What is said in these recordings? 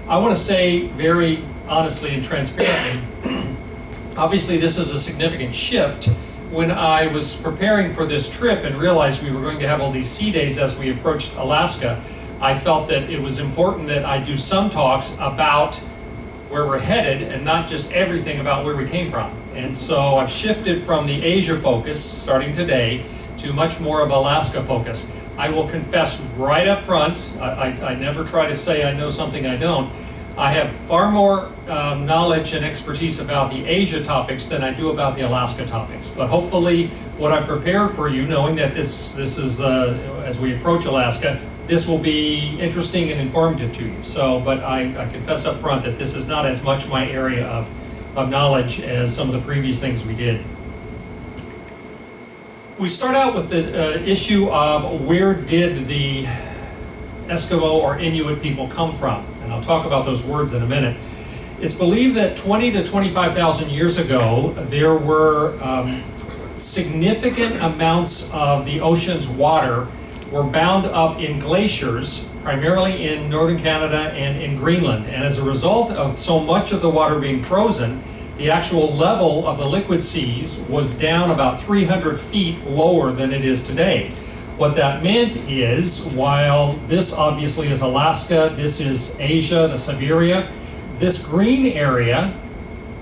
I want to say very honestly and transparently, obviously this is a significant shift. When I was preparing for this trip and realized we were going to have all these sea days as we approached Alaska, I felt that it was important that I do some talks about where we're headed and not just everything about where we came from. And so I've shifted from the Asia focus, starting today, to much more of Alaska focus. I will confess right up front, I never try to say I know something I don't. I have far more knowledge and expertise about the Asia topics than I do about the Alaska topics. But hopefully what I've prepared for you, knowing that this is, as we approach Alaska, this will be interesting and informative to you. So, but I confess up front that this is not as much my area of knowledge as some of the previous things we did. We start out with the issue of where did the Eskimo or Inuit people come from? And I'll talk about those words in a minute. It's believed that 20 to 25,000 years ago, there were significant amounts of the ocean's water were bound up in glaciers, primarily in northern Canada and in Greenland. And as a result of so much of the water being frozen, the actual level of the liquid seas was down about 300 feet lower than it is today. What that meant is, while this obviously is Alaska, this is Asia, the Siberia, this green area,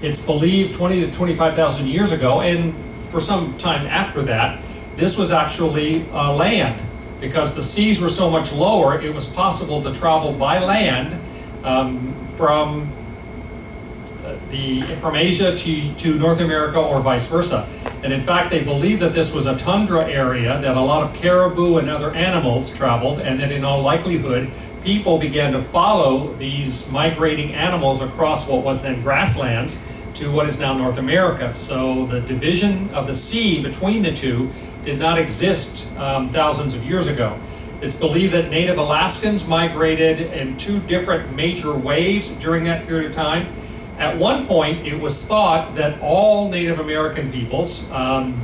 it's believed 20 to 25,000 years ago, and for some time after that, this was actually land. Because the seas were so much lower, it was possible to travel by land from Asia to North America or vice versa. And in fact, they believe that this was a tundra area that a lot of caribou and other animals traveled, and that in all likelihood, people began to follow these migrating animals across what was then grasslands to what is now North America. So the division of the sea between the two did not exist thousands of years ago. It's believed that native Alaskans migrated in two different major waves during that period of time. At one point, it was thought that all Native American peoples,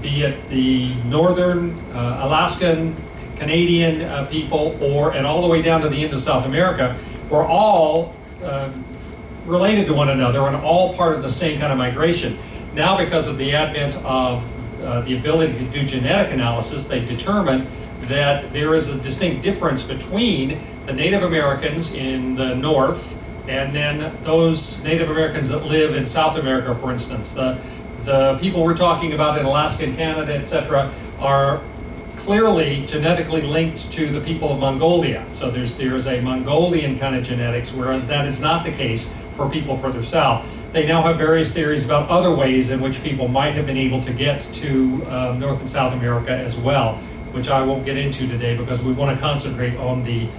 be it the northern Alaskan, Canadian people, and all the way down to the end of South America, were all related to one another and all part of the same kind of migration. Now, because of the advent of the ability to do genetic analysis, they determined that there is a distinct difference between the Native Americans in the north and then those Native Americans that live in South America, for instance. The people we're talking about in Alaska and Canada, etc., are clearly genetically linked to the people of Mongolia. So there's a Mongolian kind of genetics, whereas that is not the case for people further south. They now have various theories about other ways in which people might have been able to get to North and South America as well, which I won't get into today because we want to concentrate on the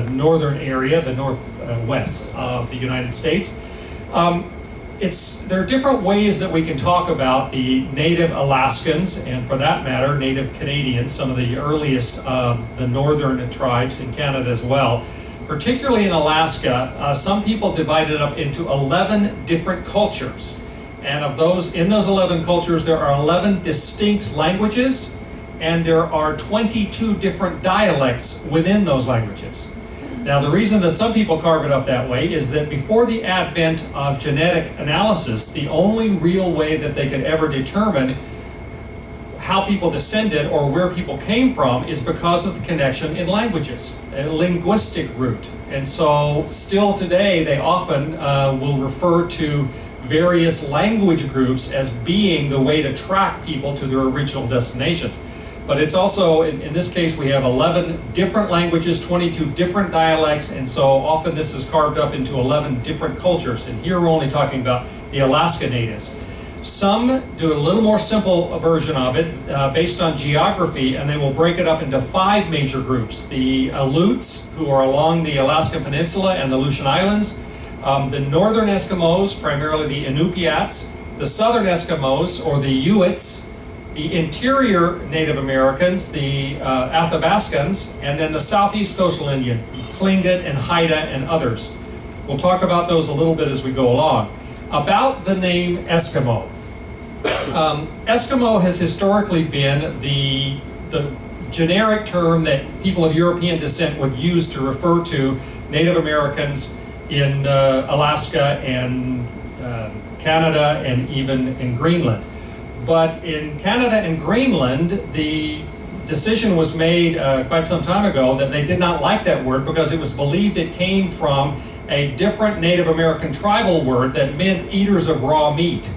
northern area, the northwest of the United States. There are different ways that we can talk about the native Alaskans, and for that matter, native Canadians, some of the earliest of the northern tribes in Canada as well. Particularly in Alaska, some people divided up into 11 different cultures. And in those 11 cultures, there are 11 distinct languages, and there are 22 different dialects within those languages. Now, the reason that some people carve it up that way is that before the advent of genetic analysis, the only real way that they could ever determine how people descended or where people came from is because of the connection in languages, a linguistic root. And so still today, they often will refer to various language groups as being the way to track people to their original destinations. But it's also, in this case, we have 11 different languages, 22 different dialects, and so often this is carved up into 11 different cultures. And here we're only talking about the Alaska natives. Some do a little more simple version of it based on geography, and they will break it up into 5 major groups. The Aleuts, who are along the Alaskan Peninsula and the Aleutian Islands, the northern Eskimos, primarily the Inupiats, the southern Eskimos, or the Aleut, the interior Native Americans, the Athabascans, and then the southeast coastal Indians, the Tlingit and Haida and others. We'll talk about those a little bit as we go along. About the name Eskimo. Eskimo has historically been the generic term that people of European descent would use to refer to Native Americans in Alaska and Canada and even in Greenland. But in Canada and Greenland, the decision was made quite some time ago that they did not like that word because it was believed it came from a different Native American tribal word that meant eaters of raw meat.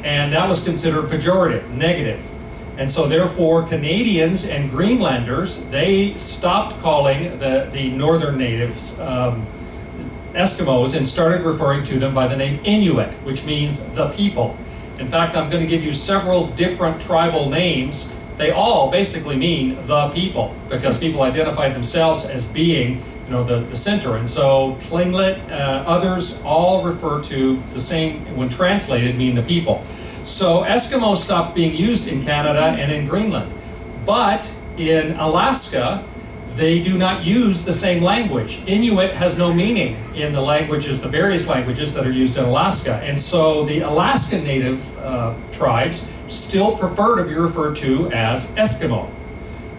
And that was considered pejorative, negative. And so therefore Canadians and Greenlanders, they stopped calling the northern natives Eskimos and started referring to them by the name Inuit, which means the people. In fact, I'm going to give you several different tribal names. They all basically mean the people, because people identify themselves as being, the center. And so Tlingit, others all refer to the same, when translated, mean the people. So Eskimo stopped being used in Canada and in Greenland. But in Alaska, they do not use the same language. Inuit has no meaning in the languages, the various languages that are used in Alaska. And so the Alaskan native tribes still prefer to be referred to as Eskimo.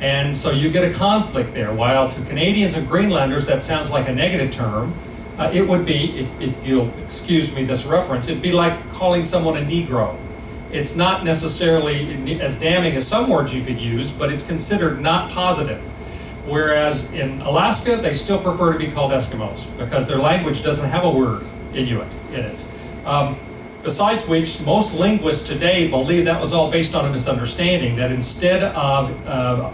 And so you get a conflict there. While to Canadians and Greenlanders, that sounds like a negative term, it would be, if you'll excuse me this reference, it'd be like calling someone a Negro. It's not necessarily as damning as some words you could use, but it's considered not positive. Whereas in Alaska, they still prefer to be called Eskimos because their language doesn't have a word, Inuit, in it. Besides which, most linguists today believe that was all based on a misunderstanding, that instead of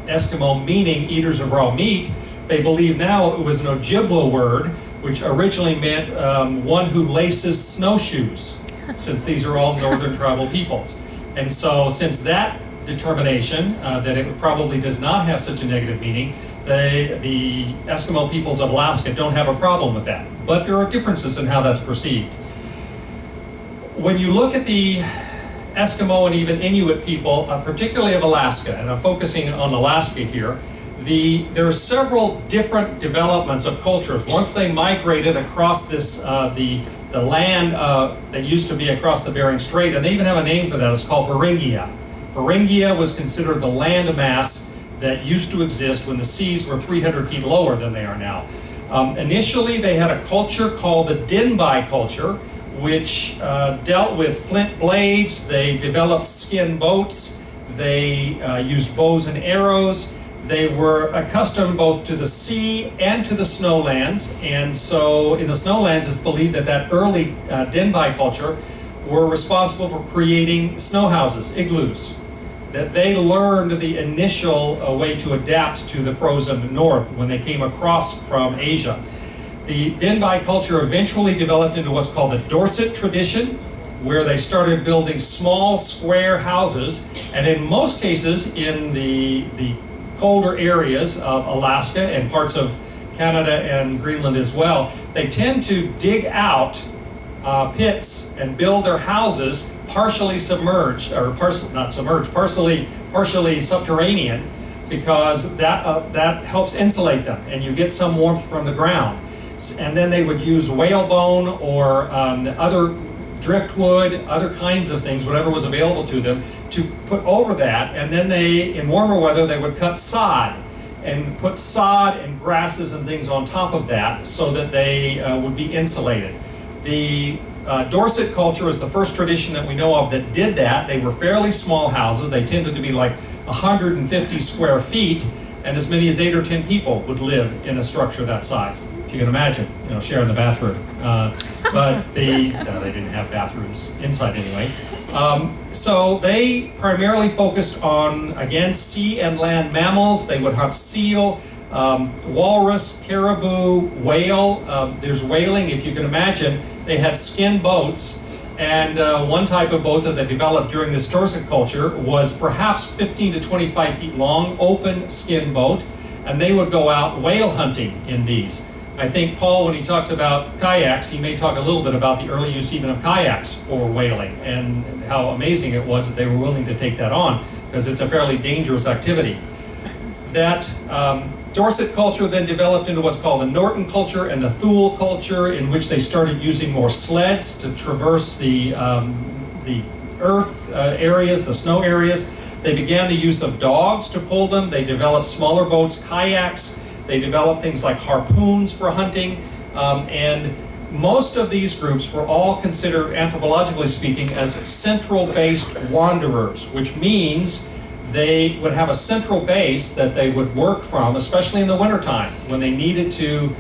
Eskimo meaning eaters of raw meat, they believe now it was an Ojibwa word, which originally meant one who laces snowshoes, since these are all northern tribal peoples. And so since that determination, that it probably does not have such a negative meaning, the Eskimo peoples of Alaska don't have a problem with that. But there are differences in how that's perceived. When you look at the Eskimo and even Inuit people, particularly of Alaska, and I'm focusing on Alaska here, there are several different developments of cultures. Once they migrated across this, the land that used to be across the Bering Strait, and they even have a name for that, it's called Beringia. Beringia was considered the land mass that used to exist when the seas were 300 feet lower than they are now. Initially, they had a culture called the Denbigh culture, which dealt with flint blades. They developed skin boats. They used bows and arrows. They were accustomed both to the sea and to the snowlands. And so in the snowlands, it's believed that early Denbigh culture were responsible for creating snow houses, igloos, that they learned the initial way to adapt to the frozen north when they came across from Asia. The Denbigh culture eventually developed into what's called the Dorset tradition, where they started building small square houses, and in most cases in the colder areas of Alaska and parts of Canada and Greenland as well, they tend to dig out pits and build their houses partially submerged, or not submerged, partially subterranean, because that helps insulate them, and you get some warmth from the ground. And then they would use whalebone or other driftwood, other kinds of things, whatever was available to them, to put over that. And then in warmer weather, they would cut sod and put sod and grasses and things on top of that so that they would be insulated. The Dorset culture is the first tradition that we know of that did that. They were fairly small houses. They tended to be like 150 square feet, and as many as 8 or 10 people would live in a structure that size. If you can imagine, sharing the bathroom. But they didn't have bathrooms inside anyway. So they primarily focused on, again, sea and land mammals. They would hunt seal, walrus, caribou, whale. There's whaling, if you can imagine. They had skin boats, and one type of boat that they developed during this Dorset culture was perhaps 15 to 25 feet long, open skin boat, and they would go out whale hunting in these. I think Paul, when he talks about kayaks, he may talk a little bit about the early use even of kayaks for whaling and how amazing it was that they were willing to take that on, because it's a fairly dangerous activity. That Dorset culture then developed into what's called the Norton culture and the Thule culture, in which they started using more sleds to traverse the earth areas, the snow areas. They began the use of dogs to pull them. They developed smaller boats, kayaks. They developed things like harpoons for hunting, and most of these groups were all considered, anthropologically speaking, as central-based wanderers, which means they would have a central base that they would work from, especially in the wintertime, when they needed to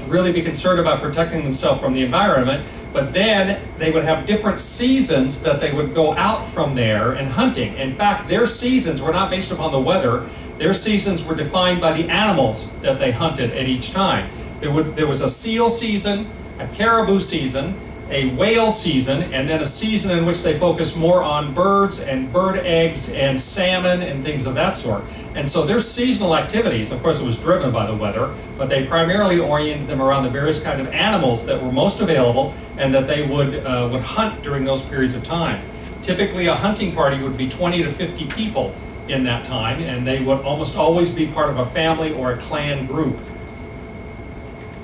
really be concerned about protecting themselves from the environment. But then they would have different seasons that they would go out from there and hunting. In fact, their seasons were not based upon the weather. Their seasons were defined by the animals that they hunted at each time. There was a seal season, a caribou season, a whale season, and then a season in which they focused more on birds and bird eggs and salmon and things of that sort. And so their seasonal activities, of course it was driven by the weather, but they primarily oriented them around the various kind of animals that were most available and that they would hunt during those periods of time. Typically a hunting party would be 20 to 50 people in that time, and they would almost always be part of a family or a clan group.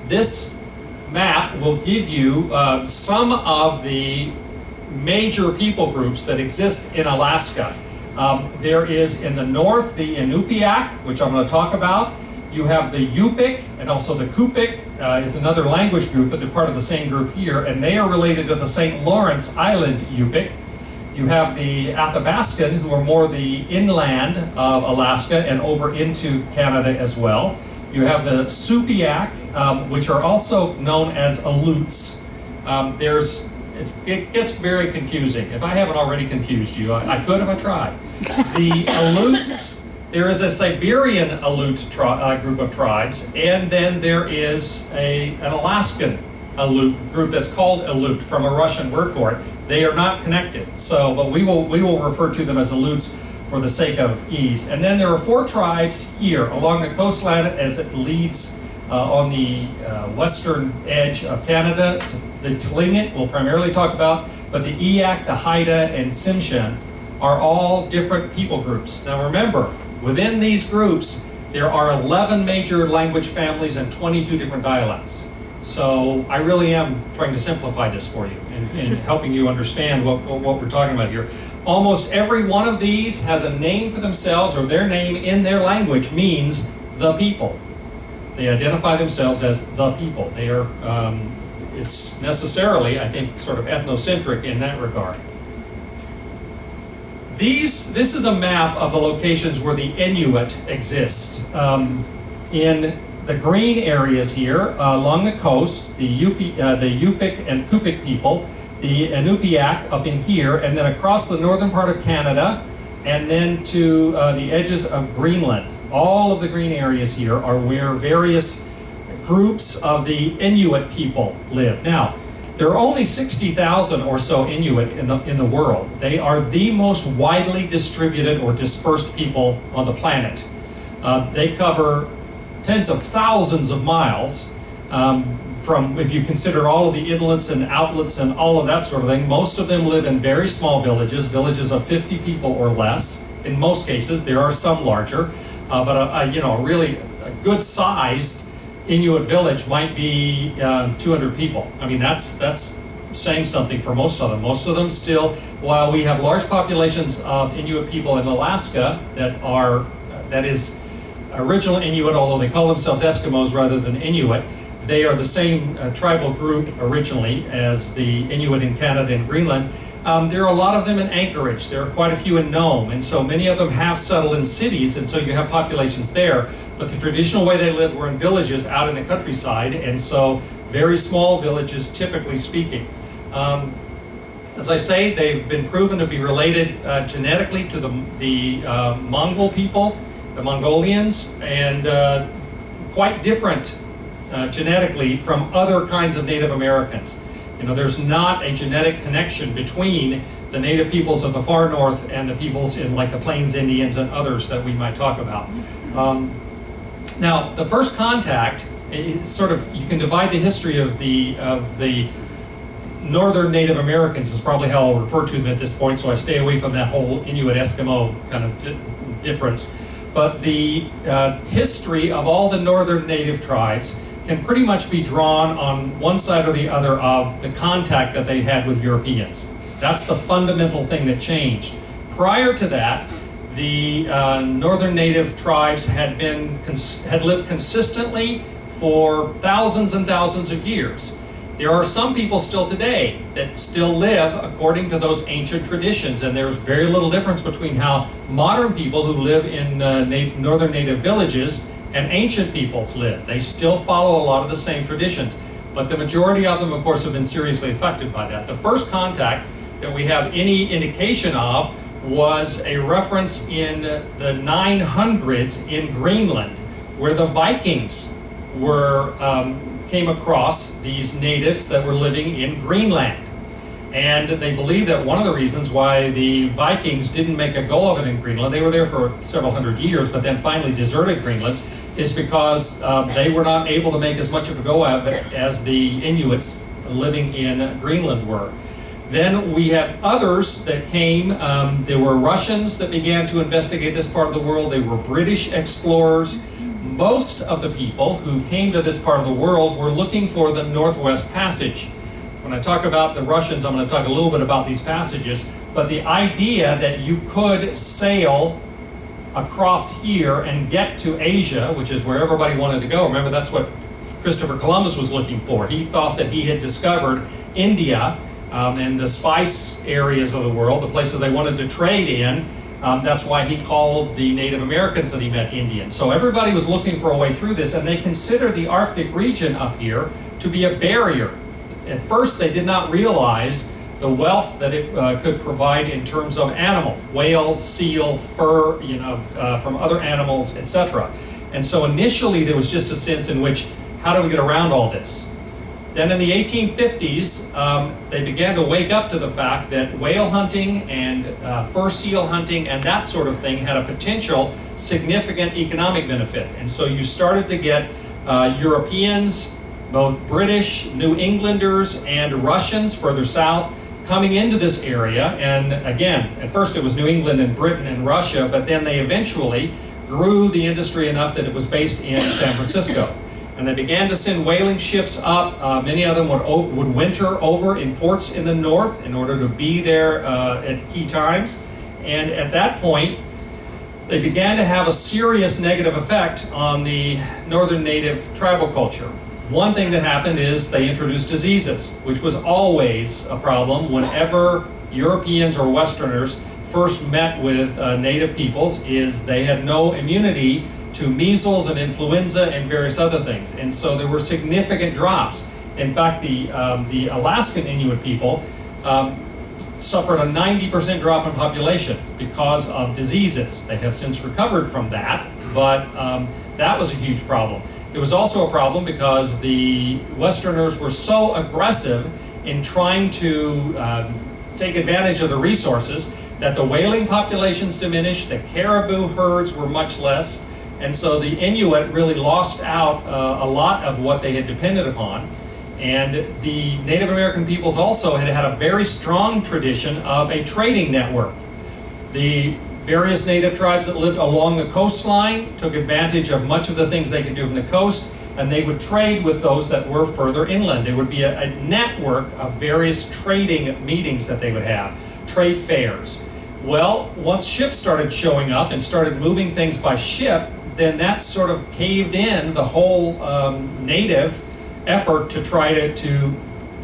This map will give you some of the major people groups that exist in Alaska. There is in the north the Inupiaq, which I'm going to talk about. You have the Yupik, and also the Kupik is another language group, but they're part of the same group here, and they are related to the St. Lawrence Island Yupik. You have the Athabascan, who are more the inland of Alaska and over into Canada as well. You have the Supiaq, which are also known as Aleuts. It gets very confusing. If I haven't already confused you, I could if I tried. The Aleuts, there is a Siberian Aleut group of tribes, and then there is an Alaskan Aleut group that's called Aleut, from a Russian word for it. They are not connected, but we will refer to them as Aleuts for the sake of ease. And then there are 4 tribes here along the coastline as it leads on the western edge of Canada. The Tlingit we'll primarily talk about, but the Eyak, the Haida, and Tsimshian are all different people groups. Now remember, within these groups, there are 11 major language families and 22 different dialects. So I really am trying to simplify this for you and helping you understand what we're talking about here. Almost every one of these has a name for themselves, or their name in their language means the people. They identify themselves as the people. They are, it's necessarily, I think, sort of ethnocentric in that regard. This is a map of the locations where the Inuit exist. In the green areas here along the coast, the Yupik and Kupik people, the Inupiaq up in here, and then across the northern part of Canada, and then to the edges of Greenland. All of the green areas here are where various groups of the Inuit people live. Now, there are only 60,000 or so Inuit in the world. They are the most widely distributed or dispersed people on the planet. They cover tens of thousands of miles, from, if you consider all of the inlets and outlets and all of that sort of thing. Most of them live in very small villages of 50 people or less. In most cases, there are some larger, but a really good sized Inuit village might be 200 people. I mean, that's saying something for most of them. Most of them still, while we have large populations of Inuit people in Alaska that is original Inuit, although they call themselves Eskimos rather than Inuit, they are the same tribal group originally as the Inuit in Canada and Greenland. There are a lot of them in Anchorage. There are quite a few in Nome, and so many of them have settled in cities, and so you have populations there. But the traditional way they lived were in villages out in the countryside, and so very small villages, typically speaking. As I say, they've been proven to be related genetically to the Mongol people, the Mongolians, and quite different genetically from other kinds of Native Americans. There's not a genetic connection between the native peoples of the far north and the peoples in like the Plains Indians and others that we might talk about. Now, the first contact, you can divide the history of the northern Native Americans is probably how I'll refer to them at this point, so I stay away from that whole Inuit-Eskimo kind of difference. But the history of all the northern native tribes can pretty much be drawn on one side or the other of the contact that they had with Europeans. That's the fundamental thing that changed. Prior to that, the northern native tribes had lived consistently for thousands and thousands of years. There are some people still today that still live according to those ancient traditions, and there's very little difference between how modern people who live in northern native villages and ancient peoples live. They still follow a lot of the same traditions, but the majority of them, of course, have been seriously affected by that. The first contact that we have any indication of was a reference in the 900s in Greenland, where the Vikings came across these natives that were living in Greenland. And they believe that one of the reasons why the Vikings didn't make a go of it in Greenland, they were there for several hundred years, but then finally deserted Greenland, is because they were not able to make as much of a go of it as the Inuits living in Greenland were. Then we have others that came. There were Russians that began to investigate this part of the world. They were British explorers. Most of the people who came to this part of the world were looking for the Northwest Passage. When I talk about the Russians, I'm going to talk a little bit about these passages, but the idea that you could sail across here and get to Asia, which is where everybody wanted to go. Remember, that's what Christopher Columbus was looking for. He thought that he had discovered India and the spice areas of the world, the places they wanted to trade in. That's why he called the Native Americans that he met Indians. So everybody was looking for a way through this, and they considered the Arctic region up here to be a barrier. At first, they did not realize the wealth that it could provide in terms of animal, whale, seal, fur, from other animals, etc. And so initially, there was just a sense in which, how do we get around all this? Then in the 1850s, they began to wake up to the fact that whale hunting and fur seal hunting and that sort of thing had a potential significant economic benefit. And so you started to get Europeans, both British, New Englanders, and Russians further south coming into this area. And again, at first it was New England and Britain and Russia, but then they eventually grew the industry enough that it was based in San Francisco. And they began to send whaling ships up. Many of them would winter over in ports in the north in order to be there at key times. And at that point, they began to have a serious negative effect on the northern native tribal culture. One thing that happened is they introduced diseases, which was always a problem whenever Europeans or Westerners first met with native peoples, is they had no immunity to measles and influenza and various other things. And so there were significant drops. In fact, the Alaskan Inuit people suffered a 90% drop in population because of diseases. They have since recovered from that, but that was a huge problem. It was also a problem because the Westerners were so aggressive in trying to take advantage of the resources that the whaling populations diminished, the caribou herds were much less, and so the Inuit really lost out a lot of what they had depended upon. And the Native American peoples also had a very strong tradition of a trading network. The various native tribes that lived along the coastline took advantage of much of the things they could do from the coast, and they would trade with those that were further inland. There would be a network of various trading meetings that they would have, trade fairs. Well, once ships started showing up and started moving things by ship, then that sort of caved in the whole native effort to try to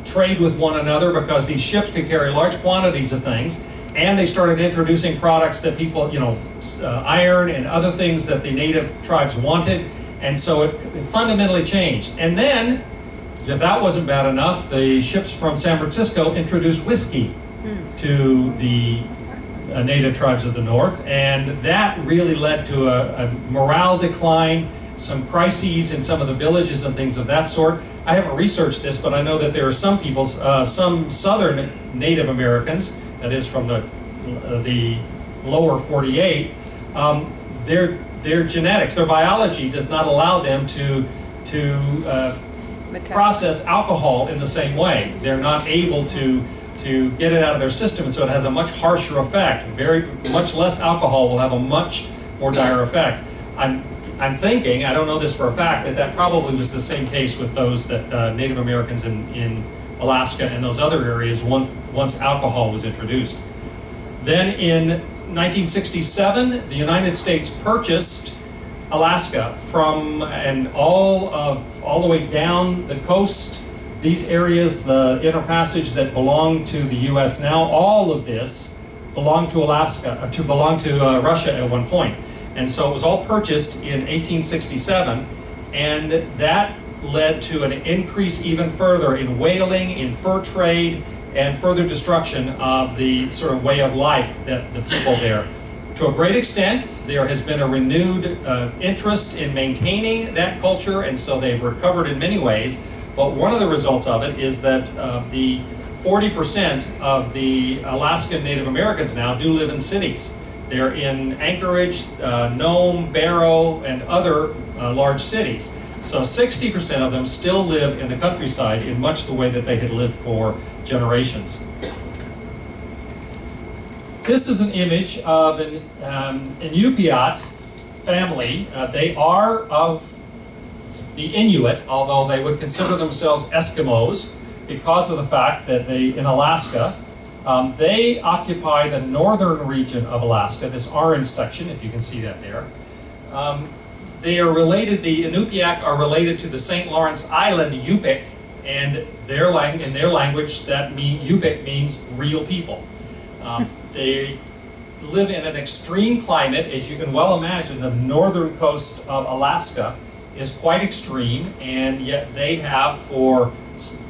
trade with one another, because these ships could carry large quantities of things, and they started introducing products that people, iron and other things that the native tribes wanted, and so it fundamentally changed. And then, as if that wasn't bad enough, the ships from San Francisco introduced whiskey to the native tribes of the north, and that really led to a morale decline, some crises in some of the villages and things of that sort. I haven't researched this, but I know that there are some peoples, some southern Native Americans, that is from the lower 48, their genetics, their biology does not allow them to process alcohol in the same way. They're not able to get it out of their system, and so it has a much harsher effect. Very much less alcohol will have a much more dire effect. I'm thinking, I don't know this for a fact, that probably was the same case with those that Native Americans in Alaska and those other areas once alcohol was introduced. Then in 1967, the United States purchased Alaska and all the way down the coast. These areas, the Inner Passage that belong to the U.S. now, all of this belonged to Russia at one point. And so it was all purchased in 1867, and that led to an increase even further in whaling, in fur trade, and further destruction of the sort of way of life that the people there. To a great extent, there has been a renewed interest in maintaining that culture, and so they've recovered in many ways. But one of the results of it is that the 40% of the Alaskan Native Americans now do live in cities. They're in Anchorage, Nome, Barrow, and other large cities. So 60% of them still live in the countryside in much the way that they had lived for generations. This is an image of an Inupiat family. They are of the Inuit, although they would consider themselves Eskimos because of the fact that in Alaska, they occupy the northern region of Alaska, this orange section, if you can see that there. They are related, the Inupiaq are related to the St. Lawrence Island Yupik, and in their language, Yupik means real people. They live in an extreme climate. As you can well imagine, the northern coast of Alaska is quite extreme, and yet they have for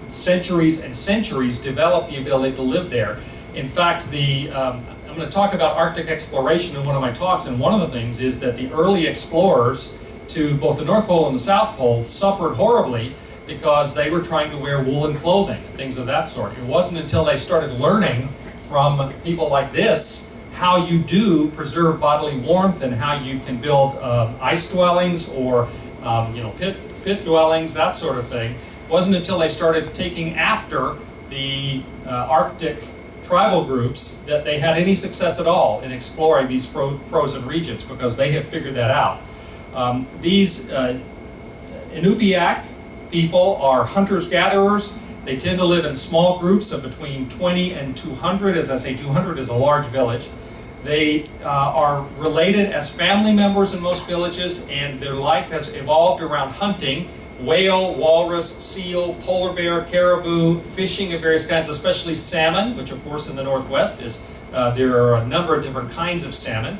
centuries and centuries developed the ability to live there. In fact, I'm going to talk about Arctic exploration in one of my talks, and one of the things is that the early explorers to both the North Pole and the South Pole suffered horribly because they were trying to wear woolen clothing and things of that sort. It wasn't until they started learning from people like this how you do preserve bodily warmth and how you can build ice dwellings or pit dwellings, that sort of thing. It wasn't until they started taking after the Arctic tribal groups that they had any success at all in exploring these frozen regions, because they have figured that out. These Inupiaq people are hunters-gatherers. They tend to live in small groups of between 20 and 200. As I say, 200 is a large village. They are related as family members in most villages, and their life has evolved around hunting: whale, walrus, seal, polar bear, caribou, fishing of various kinds, especially salmon, which of course in the Northwest there are a number of different kinds of salmon,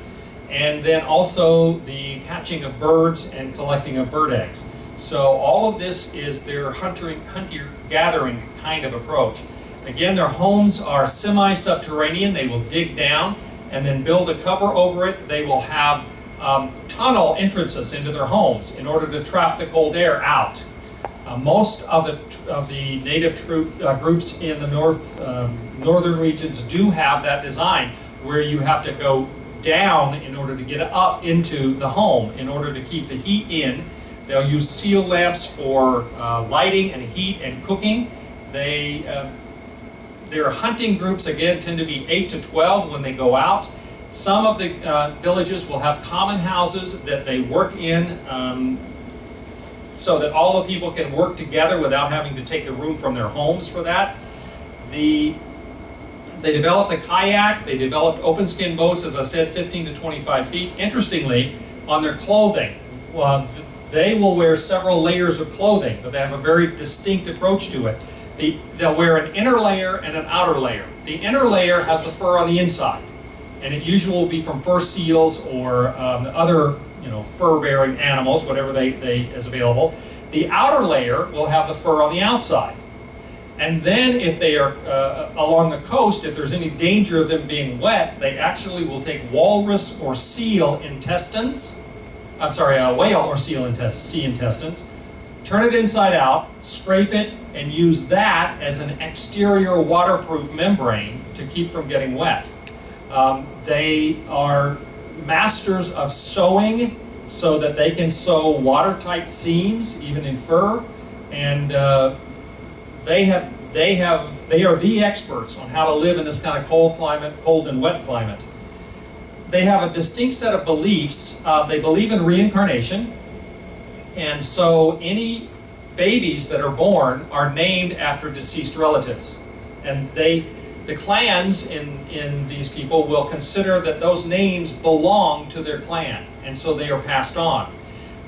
and then also the catching of birds and collecting of bird eggs. So all of this is their hunter-gathering kind of approach. Again, their homes are semi-subterranean. They will dig down and then build a cover over it. They will have tunnel entrances into their homes in order to trap the cold air out. Most of the native groups in the northern regions do have that design, where you have to go down in order to get up into the home in order to keep the heat in. They'll use seal lamps for lighting and heat and cooking. Their hunting groups, again, tend to be 8 to 12 when they go out. Some of the villages will have common houses that they work in so that all the people can work together without having to take the room from their homes for that. They developed a kayak. They developed open skin boats, as I said, 15 to 25 feet. Interestingly, on their clothing, they will wear several layers of clothing, but they have a very distinct approach to it. They'll wear an inner layer and an outer layer. The inner layer has the fur on the inside, and it usually will be from fur seals or other fur-bearing animals, whatever they is available. The outer layer will have the fur on the outside. And then if they are along the coast, if there's any danger of them being wet, they actually will take walrus or seal intestines, whale or seal sea intestines, turn it inside out, scrape it, and use that as an exterior waterproof membrane to keep from getting wet. They are masters of sewing so that they can sew watertight seams, even in fur, and they are the experts on how to live in this kind of cold and wet climate. They have a distinct set of beliefs. They believe in reincarnation, and so any babies that are born are named after deceased relatives. And The clans in these people will consider that those names belong to their clan, and so they are passed on.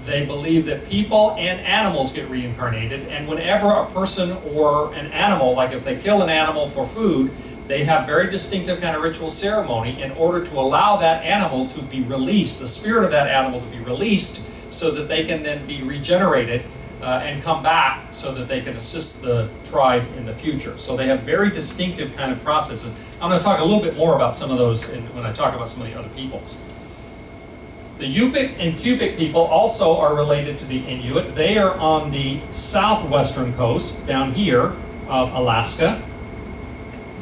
They believe that people and animals get reincarnated, and whenever a person or an animal, like if they kill an animal for food, they have very distinctive kind of ritual ceremony in order to allow that animal to be released, the spirit of that animal to be released, so that they can then be regenerated and come back so that they can assist the tribe in the future. So they have very distinctive kind of processes. I'm going to talk a little bit more about some of those when I talk about some of the other peoples. The Yupik and Inupiaq people also are related to the Inuit. They are on the southwestern coast, down here, of Alaska.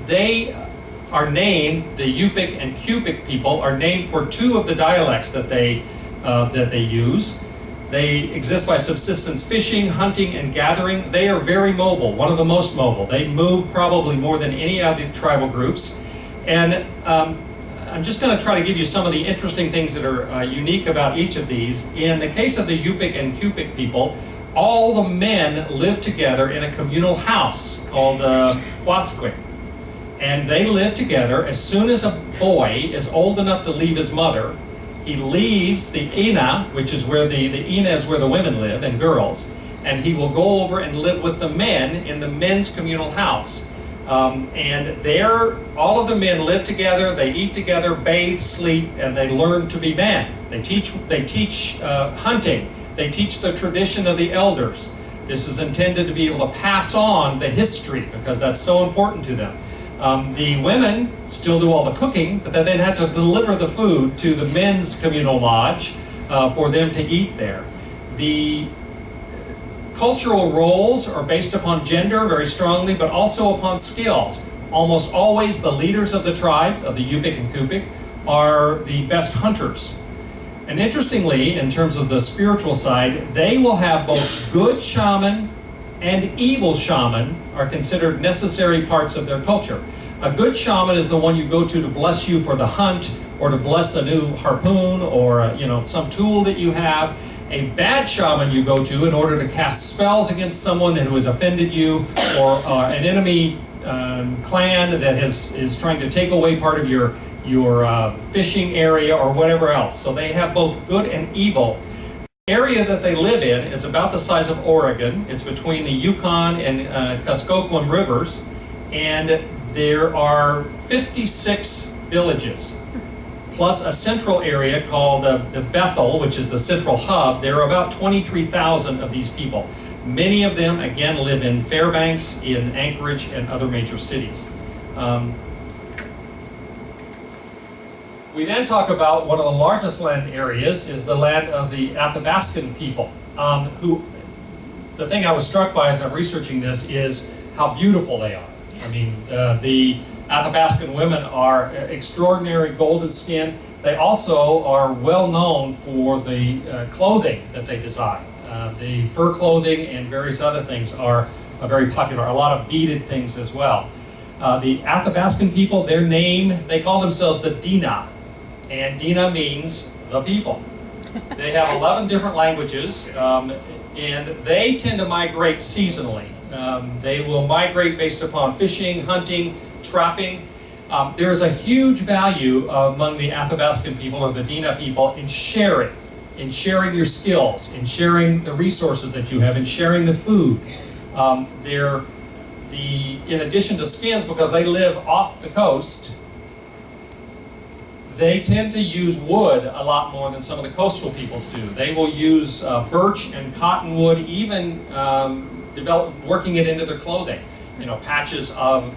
They are named, the Yupik and Inupiaq people are named for two of the dialects that they use. They exist by subsistence fishing, hunting, and gathering. They are very mobile, one of the most mobile. They move probably more than any other tribal groups. And I'm just going to try to give you some of the interesting things that are unique about each of these. In the case of the Yupik and Inupiaq people, all the men live together in a communal house called Huasquic. And they live together. As soon as a boy is old enough to leave his mother, he leaves the ina, which is where the ina is where the women live, and girls, and he will go over and live with the men in the men's communal house. And there, all of the men live together, they eat together, bathe, sleep, and they learn to be men. They teach hunting. They teach the tradition of the elders. This is intended to be able to pass on the history because that's so important to them. The women still do all the cooking, but then have to deliver the food to the men's communal lodge for them to eat there. The cultural roles are based upon gender very strongly, but also upon skills. Almost always the leaders of the tribes, of the Yupik and Inupiaq, are the best hunters. And interestingly, in terms of the spiritual side, they will have both good shaman and evil shaman are considered necessary parts of their culture. A good shaman is the one you go to bless you for the hunt, or to bless a new harpoon, or some tool that you have. A bad shaman you go to in order to cast spells against someone who has offended you, or an enemy clan that is trying to take away part of your fishing area or whatever else. So they have both good and evil. The area that they live in is about the size of Oregon. It's between the Yukon and Kuskokwim rivers, and there are 56 villages, plus a central area called the Bethel, which is the central hub. There are about 23,000 of these people. Many of them, again, live in Fairbanks, in Anchorage, and other major cities. We then talk about one of the largest land areas is the land of the Athabascan people, who, the thing I was struck by as I'm researching this is how beautiful they are. I mean, the Athabascan women are extraordinary golden skin. They also are well known for the clothing that they design. The fur clothing and various other things are very popular, a lot of beaded things as well. The Athabascan people, their name, they call themselves the Dina, and Dina means the people. They have 11 different languages, and they tend to migrate seasonally. They will migrate based upon fishing, hunting, trapping. There is a huge value among the Athabascan people, or the Dina people, in sharing your skills, in sharing the resources that you have, in sharing the food. In addition to skins, because they live off the coast, they tend to use wood a lot more than some of the coastal peoples do. They will use birch and cottonwood, even working it into their clothing, patches of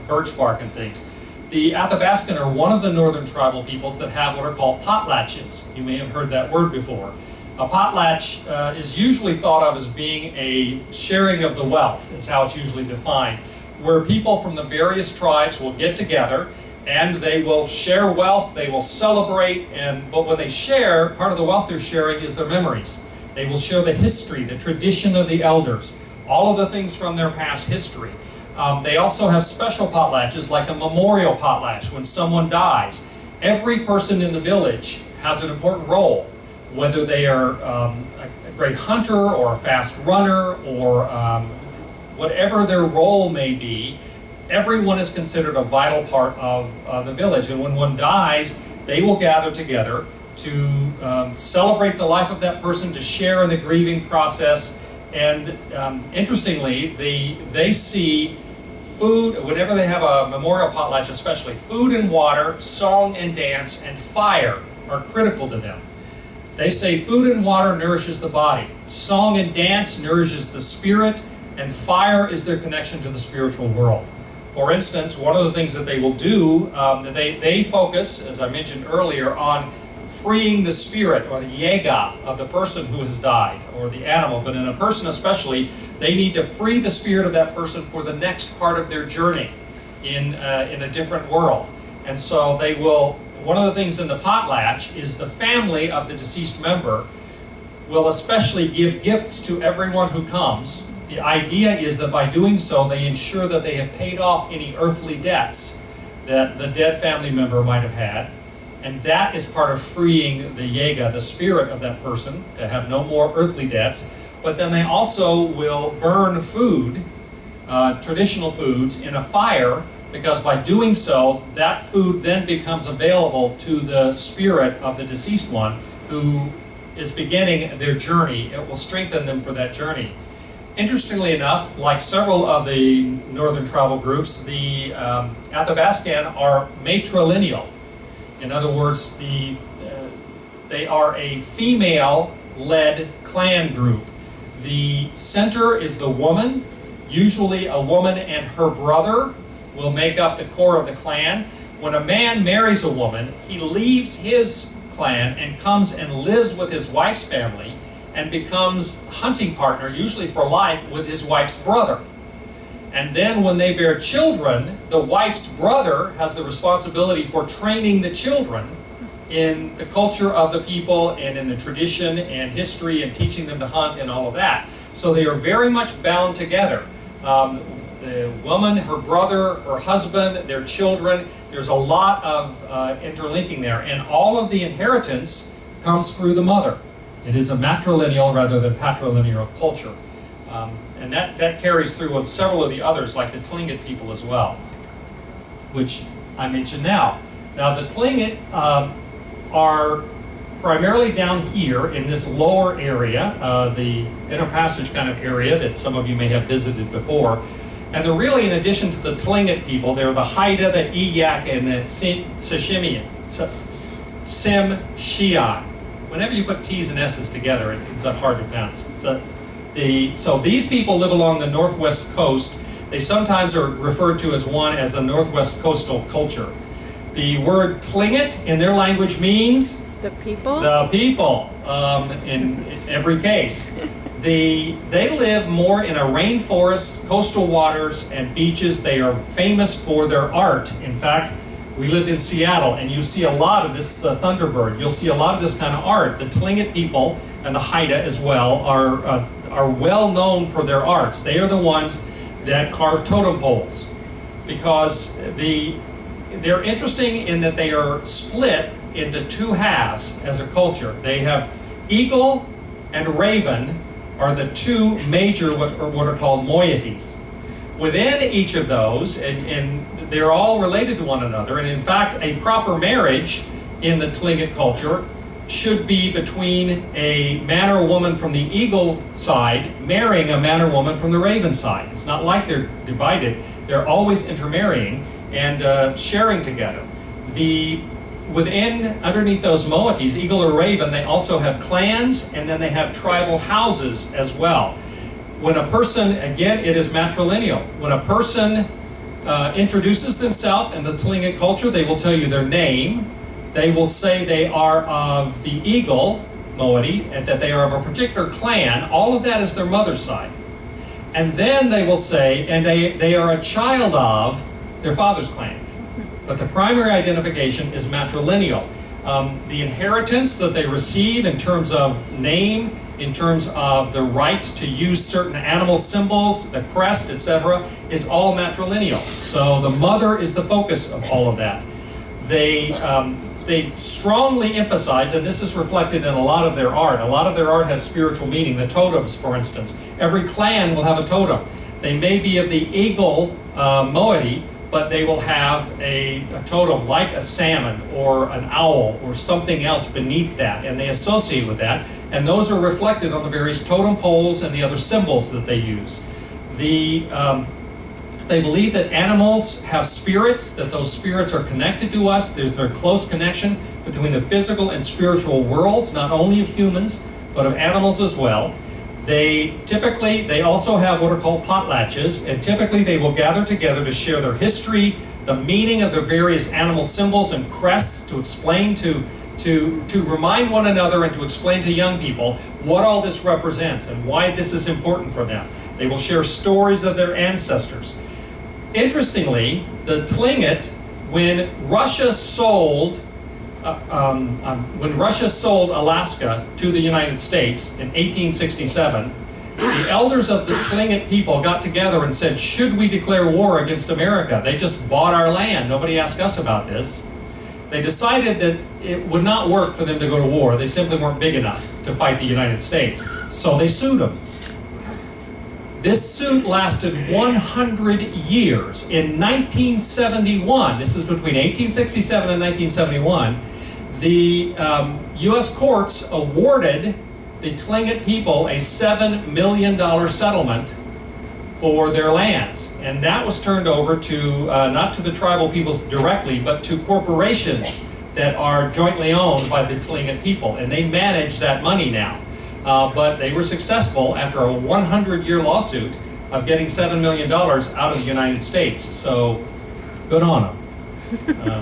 birch bark and things. The Athabascan are one of the northern tribal peoples that have what are called potlatches. You may have heard that word before. A potlatch is usually thought of as being a sharing of the wealth, is how it's usually defined, where people from the various tribes will get together and they will share wealth, they will celebrate, but when they share, part of the wealth they're sharing is their memories. They will share the history, the tradition of the elders, all of the things from their past history. They also have special potlatches, like a memorial potlatch when someone dies. Every person in the village has an important role, whether they are a great hunter or a fast runner or whatever their role may be. everyone is considered a vital part of the village. And when one dies, they will gather together to celebrate the life of that person, to share in the grieving process. And interestingly, they see food, whenever they have a memorial potlatch especially, food and water, song and dance, and fire are critical to them. They say food and water nourishes the body, song and dance nourishes the spirit, and fire is their connection to the spiritual world. For instance, one of the things that they will do, they focus, as I mentioned earlier, on freeing the spirit or the yega of the person who has died, or the animal, but in a person especially, they need to free the spirit of that person for the next part of their journey in a different world. And so they will, one of the things in the potlatch is the family of the deceased member will especially give gifts to everyone who comes. The idea is that by doing so, they ensure that they have paid off any earthly debts that the dead family member might have had. And that is part of freeing the yega, the spirit of that person, to have no more earthly debts. But then they also will burn food, traditional foods, in a fire, because by doing so, that food then becomes available to the spirit of the deceased one who is beginning their journey. It will strengthen them for that journey. Interestingly enough, like several of the northern tribal groups, the Athabascan are matrilineal. In other words, they are a female-led clan group. The center is the woman. Usually a woman and her brother will make up the core of the clan. When a man marries a woman, he leaves his clan and comes and lives with his wife's family and becomes hunting partner, usually for life, with his wife's brother. And then when they bear children, the wife's brother has the responsibility for training the children in the culture of the people and in the tradition and history and teaching them to hunt and all of that. So they are very much bound together. The woman, her brother, her husband, their children, there's a lot of interlinking there. And all of the inheritance comes through the mother. It is a matrilineal rather than patrilineal culture. And that carries through with several of the others, like the Tlingit people as well, which I mentioned now. Now the Tlingit are primarily down here in this lower area, the Inner Passage kind of area that some of you may have visited before. And they're really, in addition to the Tlingit people, they're the Haida, the Inupiaq, and the Tsimshian. Whenever you put T's and S's together, it's hard to pronounce. So these people live along the northwest coast. They sometimes are referred to as a northwest coastal culture. The word Tlingit in their language means the people. The people, in every case. They live more in a rainforest, coastal waters, and beaches. They are famous for their art. In fact, we lived in Seattle, and you see a lot of this, the Thunderbird. You'll see a lot of this kind of art. The Tlingit people and the Haida as well are well known for their arts. They are the ones that carve totem poles, because they're interesting in that they are split into two halves as a culture. They have eagle and raven are the two major what are called moieties. Within each of those, and they're all related to one another, and in fact, a proper marriage in the Tlingit culture should be between a man or woman from the eagle side marrying a man or woman from the raven side. It's not like they're divided. They're always intermarrying and sharing together. Underneath those moieties, eagle or raven, they also have clans, and then they have tribal houses as well. When a person, again, it is matrilineal. When a person introduces themselves in the Tlingit culture, they will tell you their name. They will say they are of the eagle moiety, and that they are of a particular clan. All of that is their mother's side. And then they will say, and they are a child of their father's clan. But the primary identification is matrilineal. The inheritance that they receive in terms of name, in terms of the right to use certain animal symbols, the crest, etc., is all matrilineal. So the mother is the focus of all of that. They strongly emphasize, and this is reflected in a lot of their art. A lot of their art has spiritual meaning. The totems, for instance. Every clan will have a totem. They may be of the eagle moiety, but they will have a totem like a salmon or an owl or something else beneath that, and they associate with that. And those are reflected on the various totem poles and the other symbols that they use. They believe that animals have spirits, that those spirits are connected to us. There's a close connection between the physical and spiritual worlds, not only of humans, but of animals as well. They also have what are called potlatches, and typically they will gather together to share their history, the meaning of their various animal symbols and crests, to explain to remind one another and to explain to young people what all this represents and why this is important for them. They will share stories of their ancestors. Interestingly, the Tlingit, when Russia sold Alaska to the United States in 1867, the elders of the Tlingit people got together and said, should we declare war against America? They just bought our land. Nobody asked us about this. They decided that it would not work for them to go to war. They simply weren't big enough to fight the United States. So they sued them. This suit lasted 100 years. In 1971, this is between 1867 and 1971, the U.S. courts awarded the Tlingit people a $7 million settlement for their lands. And that was turned over to, not to the tribal peoples directly, but to corporations that are jointly owned by the Tlingit people. And they manage that money now. But they were successful after a 100-year lawsuit of getting $7 million out of the United States. So, good on them.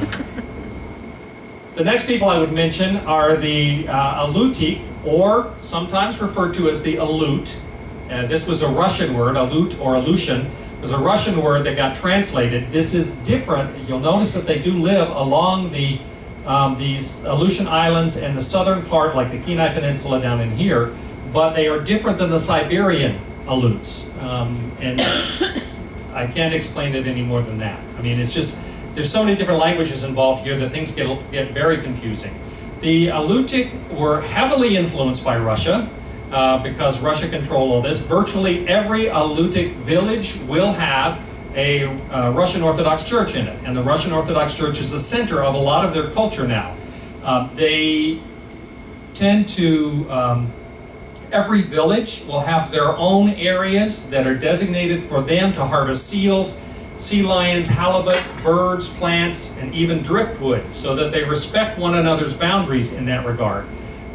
The next people I would mention are the Aleutiq, or sometimes referred to as the Aleut. This was a Russian word, Aleut or Aleutian. It was a Russian word that got translated. This is different. You'll notice that they do live along these Aleutian Islands and the southern part, like the Kenai Peninsula down in here, but they are different than the Siberian Aleuts. And I can't explain it any more than that. I mean, it's just, there's so many different languages involved here that things get very confusing. The Aleutiq were heavily influenced by Russia because Russia controlled all this. Virtually every Aleutiq village will have a Russian Orthodox Church in it, and the Russian Orthodox Church is the center of a lot of their culture now. They tend to, every village will have their own areas that are designated for them to harvest seals, sea lions, halibut, birds, plants, and even driftwood, so that they respect one another's boundaries in that regard.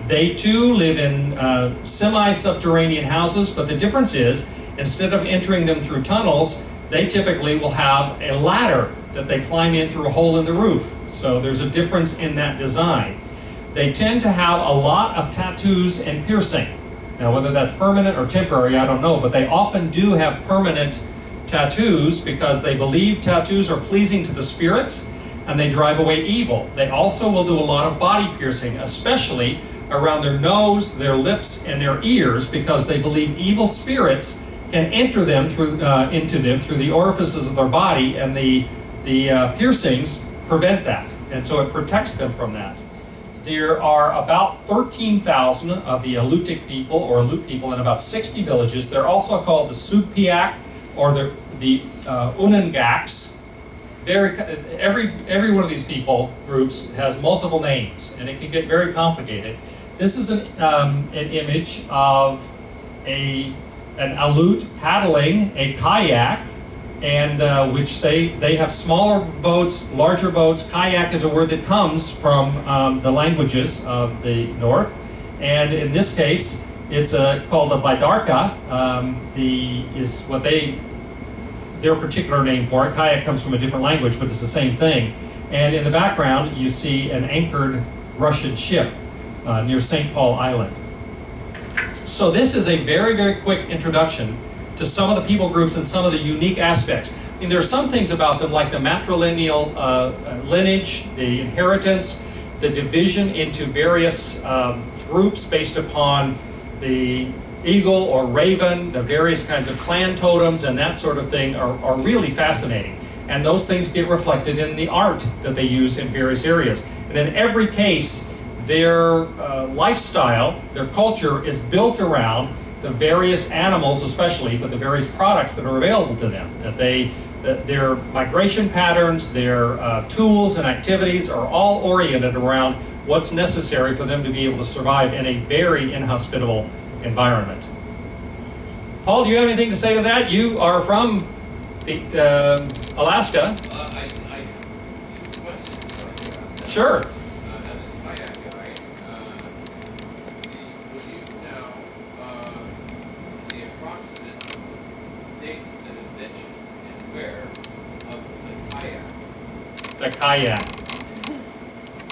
They too live in semi-subterranean houses, but the difference is, instead of entering them through tunnels, they typically will have a ladder that they climb in through a hole in the roof. So there's a difference in that design. They tend to have a lot of tattoos and piercing. Now, whether that's permanent or temporary, I don't know, but they often do have permanent tattoos because they believe tattoos are pleasing to the spirits and they drive away evil. They also will do a lot of body piercing, especially around their nose, their lips, and their ears, because they believe evil spirits can enter them through into them through the orifices of their body, and the piercings prevent that, and so it protects them from that. There are about 13,000 of the Aleutiq people, or Aleut people, in about 60 villages. They're also called the Inupiaq, or the Unangaks. Every one of these people groups has multiple names, and it can get very complicated. This is an image of an Aleut paddling a kayak, and which they have smaller boats, larger boats. Kayak is a word that comes from the languages of the north, and in this case, it's called a bidarka. Is what their particular name for it. Kayak comes from a different language, but it's the same thing. And in the background, you see an anchored Russian ship near St. Paul Island. So this is a very, very quick introduction to some of the people groups and some of the unique aspects. I mean, there are some things about them, like the matrilineal lineage, the inheritance, the division into various groups based upon the eagle or raven, the various kinds of clan totems and that sort of thing are really fascinating. And those things get reflected in the art that they use in various areas. And in every case, their lifestyle, their culture is built around the various animals especially, but the various products that are available to them, that their migration patterns, their tools and activities are all oriented around what's necessary for them to be able to survive in a very inhospitable environment. Paul, do you have anything to say to that? You are from Alaska. I have two questions I'd like to ask that. Sure. As a kayak guy, would you know the approximate dates of the invention and where of the kayak? The kayak.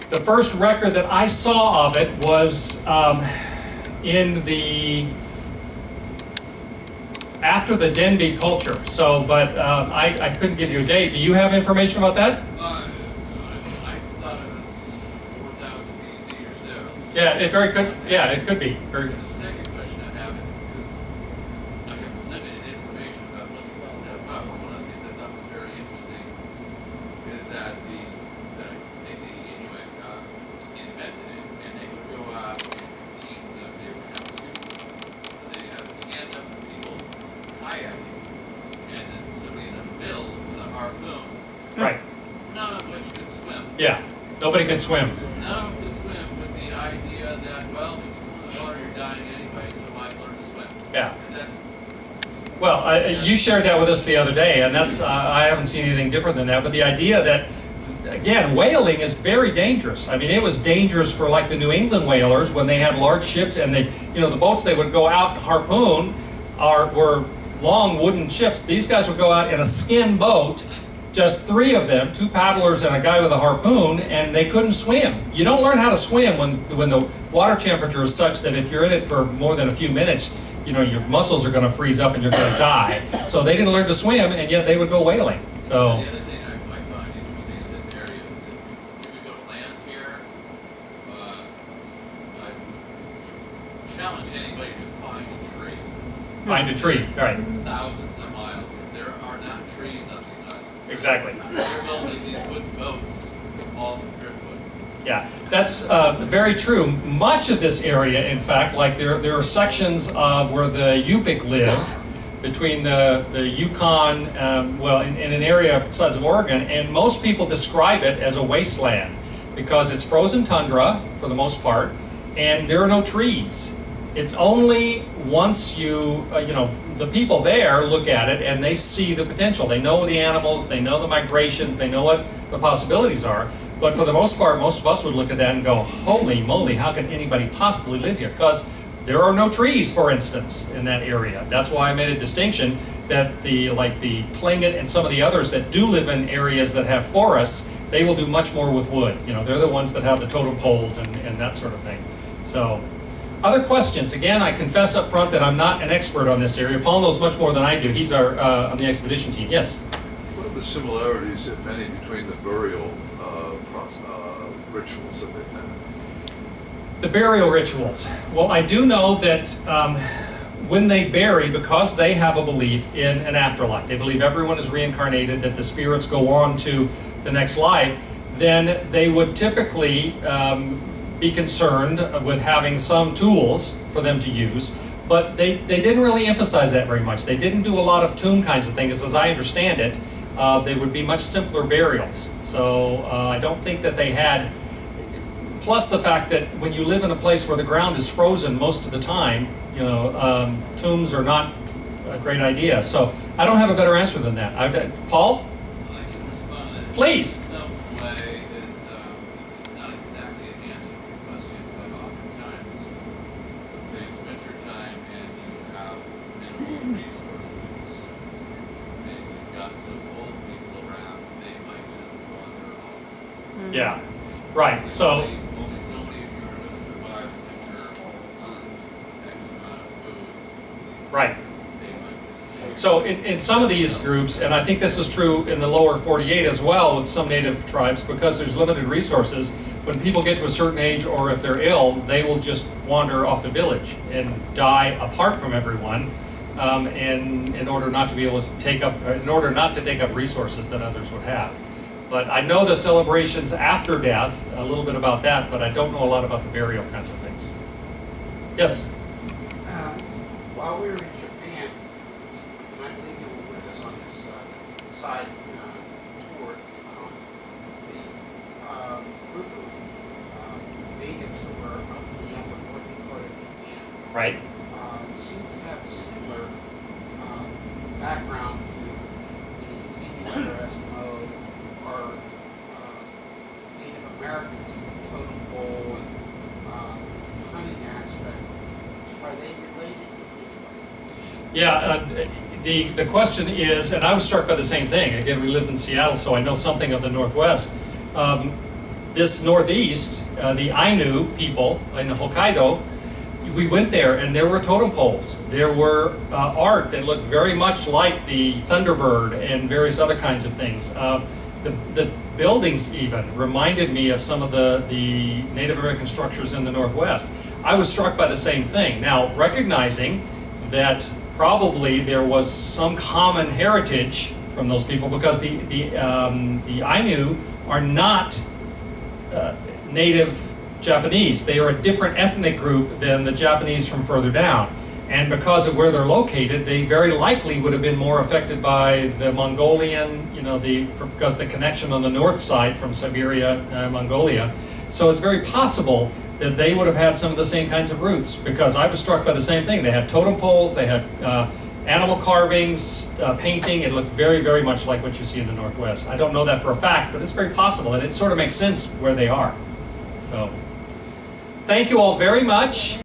The first record that I saw of it was in the after the Denby culture. So, but I couldn't give you a date. Do you have information about that? I thought it was 4,000 BC or so. Yeah, it very could. Yeah, it could be. Very. The second question I have is I have limited information about looking this stuff up. One of the things I thought was very interesting is that the Inuit invented it, and they would go out in teams of they would have they'd have a tandem of people kayaking, and then somebody in the middle with a harpoon. Right. None of which could swim. Yeah. Nobody can swim. None of them could swim with the idea that, well, if you go in the water, you're dying anyway, so why learn to swim? Yeah. Is that Well, you shared that with us the other day, and that's I haven't seen anything different than that. But the idea that, again, whaling is very dangerous. I mean, it was dangerous for like the New England whalers when they had large ships, and they, the boats they would go out and harpoon were long wooden ships. These guys would go out in a skin boat, just three of them, two paddlers and a guy with a harpoon, and they couldn't swim. You don't learn how to swim when the water temperature is such that if you're in it for more than a few minutes, your muscles are going to freeze up and you're going to die. So they didn't learn to swim, and yet they would go whaling. So. the other thing I find interesting in this area is if you go to land here, I challenge anybody to find a tree. Find a tree, right? Thousands of miles. There are not trees on these islands. Exactly. They're building these wooden boats all from driftwood. Yeah, that's very true. Much of this area, in fact, like there are sections of where the Inupiaq live, between the Yukon, in an area the size of Oregon, and most people describe it as a wasteland because it's frozen tundra for the most part, and there are no trees. It's only once the people there look at it and they see the potential. They know the animals, they know the migrations, they know what the possibilities are. But for the most part, most of us would look at that and go, holy moly, how can anybody possibly live here? Because there are no trees, for instance, in that area. That's why I made a distinction that the Tlingit and some of the others that do live in areas that have forests, they will do much more with wood. They're the ones that have the totem poles and that sort of thing. So, other questions? Again, I confess up front that I'm not an expert on this area. Paul knows much more than I do. He's on the expedition team. Yes? What are the similarities, if any, between the burial rituals that they've had? The burial rituals. Well, I do know that when they bury, because they have a belief in an afterlife, they believe everyone is reincarnated, that the spirits go on to the next life, then they would typically be concerned with having some tools for them to use, but they didn't really emphasize that very much. They didn't do a lot of tomb kinds of things, as I understand it. They would be much simpler burials. So I don't think that they had, plus the fact that when you live in a place where the ground is frozen most of the time, tombs are not a great idea. So I don't have a better answer than that. Paul? I can respond to that. Please. In some way, it's not exactly an answer to your question, but oftentimes, let's say it's winter time and you have minimal resources, and you've got some old people around, they might just wander off. Yeah, right. So. Only so many of you are going to survive the winter on X amount of food. Right. They might just So in some of these groups, and I think this is true in the lower 48 as well with some native tribes, because there's limited resources, when people get to a certain age or if they're ill, they will just wander off the village and die apart from everyone in order not to be able to take up resources that others would have. But I know the celebrations after death, a little bit about that, but I don't know a lot about the burial kinds of things. Yes? while we were in Japan, and I believe you were with us on this side tour, the group of natives that were up in the upper northern part of Japan Right. seem to have a similar background to the Inuit or Eskimo or Native Americans with the totem pole and the hunting aspect. Are they related in any way? Yeah, the question is, and I was struck by the same thing. Again, we lived in Seattle, so I know something of the Northwest. This Northeast, the Ainu people in Hokkaido, we went there and there were totem poles. There were art that looked very much like the Thunderbird and various other kinds of things. The buildings even reminded me of some of the Native American structures in the Northwest. I was struck by the same thing. Now, recognizing that probably there was some common heritage from those people, because the Ainu are not native Japanese. They are a different ethnic group than the Japanese from further down. And because of where they're located, they very likely would have been more affected by the Mongolian, because the connection on the north side from Siberia, Mongolia. So it's very possible that they would have had some of the same kinds of roots, because I was struck by the same thing. They had totem poles, they had animal carvings, painting. It looked very, very much like what you see in the Northwest. I don't know that for a fact, but it's very possible, and it sort of makes sense where they are. So, thank you all very much.